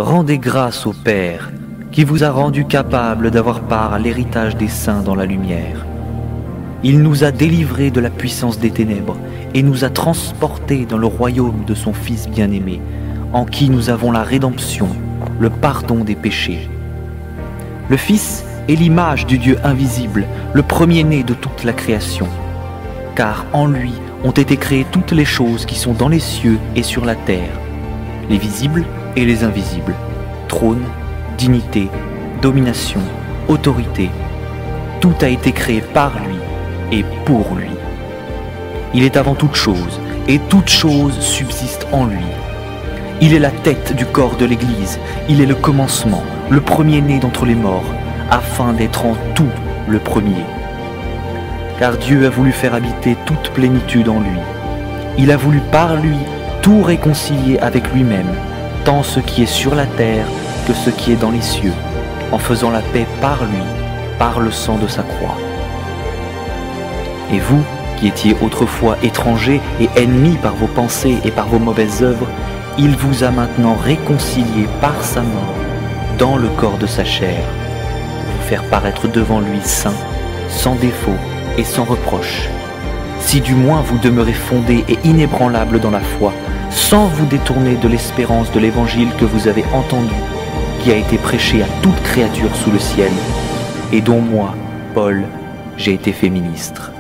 rendez grâce au Père qui vous a rendu capable d'avoir part à l'héritage des saints dans la lumière. Il nous a délivrés de la puissance des ténèbres et nous a transportés dans le royaume de son Fils bien-aimé, en qui nous avons la rédemption, le pardon des péchés. Le Fils est l'image du Dieu invisible, le premier-né de toute la création. Car en lui ont été créées toutes les choses qui sont dans les cieux et sur la terre, les visibles et les invisibles, trône, dignité, domination, autorité. Tout a été créé par lui et pour lui. Il est avant toute chose, et toute chose subsiste en lui. Il est la tête du corps de l'Église, il est le commencement, le premier-né d'entre les morts, afin d'être en tout le premier. Car Dieu a voulu faire habiter toute plénitude en lui. Il a voulu par lui tout réconcilier avec lui-même, tant ce qui est sur la terre que ce qui est dans les cieux, en faisant la paix par lui, par le sang de sa croix. Et vous, qui étiez autrefois étrangers et ennemis par vos pensées et par vos mauvaises œuvres, il vous a maintenant réconciliés par sa mort dans le corps de sa chair, pour vous faire paraître devant lui saint, sans défaut et sans reproche. Si du moins vous demeurez fondés et inébranlables dans la foi, sans vous détourner de l'espérance de l'évangile que vous avez entendu, qui a été prêché à toute créature sous le ciel, et dont moi, Paul, j'ai été fait ministre.